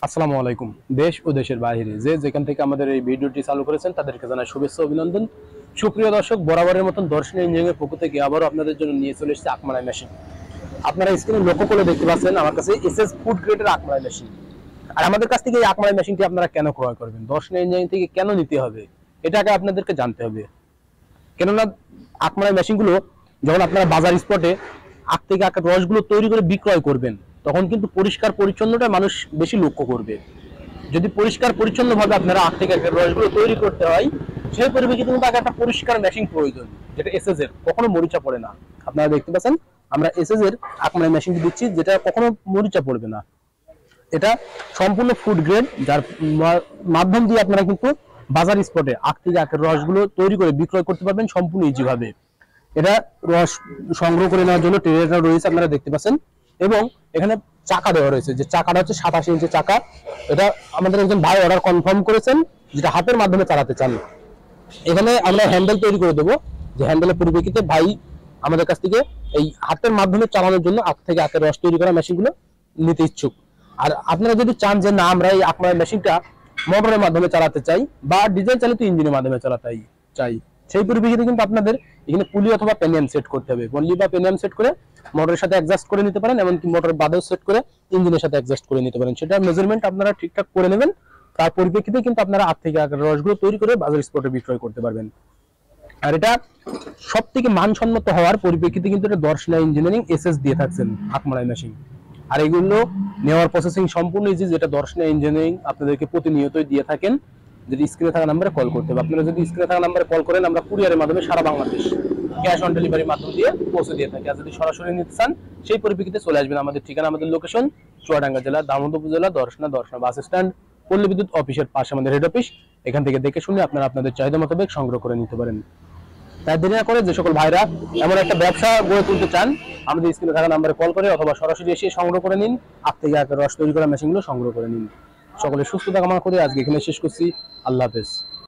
আসসালামু আলাইকুম। দেশ ও দেশের বাইরে যে যেখান থেকে আমাদের এই ভিডিওটি চালু করেছেন তাদেরকে জানাই শুভেচ্ছা অভিনন্দন। সুপ্রিয় দর্শক, বরাবরের মতন দর্শনী ইঞ্জিনিয়ারিং পক্ষ থেকে আবারও আপনাদের জন্য নিয়ে চলে এসেছে আকমারাই মেশিন। আপনারা স্ক্রিনে লক্ষ্য করে দেখতে পাচ্ছেন আমার কাছে এসএস ফুড গ্রেডের আকমারাই মেশিন। আর আমাদের কাছ থেকে এই আকমারাই মেশিনটি আপনারা কেন ক্রয় করবেন, দর্শনী ইঞ্জিনিয়ারিং থেকে কেন নিতে হবে, এটাকে আপনাদেরকে জানতে হবে। কেননা আকমারাই মেশিনগুলো যখন আপনারা বাজার স্পটে আখ থেকে আখের রসগুলো তৈরি করে বিক্রয় করবেন, তখন কিন্তু পরিষ্কার পরিচ্ছন্নটা মানুষ বেশি লক্ষ্য করবে। যদি পরিষ্কার পরিচ্ছন্ন ভাবে আপনারা আখ থেকে আখের রসগুলো তৈরি করতে হয়, সেই পরিপ্রেক্ষিতে কিন্তু একটা পরিষ্কার মেশিন প্রয়োজন, যেটা এসএস এর কখনো মরিচা পড়ে না। আপনারা দেখতে পাচ্ছেন আমরা এসএস এর আকমারাই মেশিনটি দিচ্ছি, যেটা কখনো মরিচা পড়বে না। এটা সম্পূর্ণ ফুড গ্রেড, যার মাধ্যম দিয়ে আপনারা কিন্তু বাজার স্পটে আখ থেকে আখের রসগুলো তৈরি করে বিক্রয় করতে পারবেন সম্পূর্ণ ইজি ভাবে। এটা রস সংগ্রহ করে নেওয়ার জন্য ট্রেটা রয়েছে, আপনারা দেখতে পাচ্ছেন। এবং এখানে চাকা দেওয়া রয়েছে, যে চাকাটা হচ্ছে 87 ইঞ্চি চাকা। এটা আমাদের একজন ভাই অর্ডার কনফার্ম করেছেন, যেটা হাতের মাধ্যমে চালাতে চান। এখানে আমরা হ্যান্ডেল তৈরি করে দেবো, যে হ্যান্ডেলের পরিপ্রেক্ষিতে ভাই আমাদের কাছ থেকে এই হাতের মাধ্যমে চালানোর জন্য আখ থেকে আখের রস তৈরি করা মেশিনগুলো নিতে ইচ্ছুক। আর আপনারা যদি চান যে না, আমরা এই আকমারাই মেশিনটা মোটরের মাধ্যমে চালাতে চাই বা ডিজেল চালিত ইঞ্জিনের মাধ্যমে চালাতে চাই, সেই পরিপ্রেক্ষিতে কিন্তু আপনাদের এখানে পুলি অথবা পেনিয়াম সেট করতে হবে। পলি বা পেনিয়াম সেট করে মোটরের সাথে অ্যাডজাস্ট করে নিতে পারেন, এমনকি মোটর বাদেও সেট করে ইঞ্জিনের সাথে অ্যাডজাস্ট করে নিতে পারেন। সেটা মেজারমেন্ট আপনারা ঠিকঠাক করে নেবেন। তার পরিপ্রেক্ষিতে কিন্তু আপনারা আখ থেকে আখের রসগুলো তৈরি করে বাজার স্পটে বিক্রয় করতে পারবেন। আর এটা সব থেকে মানসম্মত হওয়ার পরিপ্রেক্ষিতে কিন্তু এটা দর্শনা ইঞ্জিনিয়ারিং এসএস দিয়ে থাকছেন আকমারাই মেশিন। আর এগুলো নেওয়ার প্রসেসিং সম্পূর্ণ ইজি, যেটা দর্শনা ইঞ্জিনিয়ারিং আপনাদেরকে প্রতিনিয়তই দিয়ে থাকেন। যদি স্ক্রিনে থাকা নাম্বারে কল করতে হবে, আপনারা যদি স্ক্রিনে থাকা নাম্বারে কল করেন, আমরা কুরিয়ারের মাধ্যমে সারা বাংলাদেশ ক্যাশ অন ডেলিভারির মাধ্যম দিয়ে পৌঁছে দিয়ে থাকি। আর যদি সরাসরি নিতে চান, সেই পরিপ্রেক্ষিতে চলে আসবেন। আমাদের ঠিকানা, আমাদের লোকেশন চুয়াডাঙ্গা জেলা দামোদর উপজেলা দর্শনা বাস স্ট্যান্ড, পল্লী বিদ্যুৎ অফিসের পাশে আমাদের হেড অফিস। এখান থেকে দেখে শুনে আপনারা আপনাদের চাহিদা মোতাবেক সংগ্রহ করে নিতে পারেন। তাই দেরি না করে যে সকল ভাইরা এমন একটা ব্যবসা গড়ে তুলতে চান, আমাদের স্ক্রিনে থাকা নাম্বারে কল করে অথবা সরাসরি এসে সংগ্রহ করে নিন। আখ থেকে আখের রস তৈরি করা মেশিনগুলো সংগ্রহ করে নিন। সকলের সুস্থতা কামনা করে আজকে এখানে শেষ করছি। আল্লাহ হাফেজ।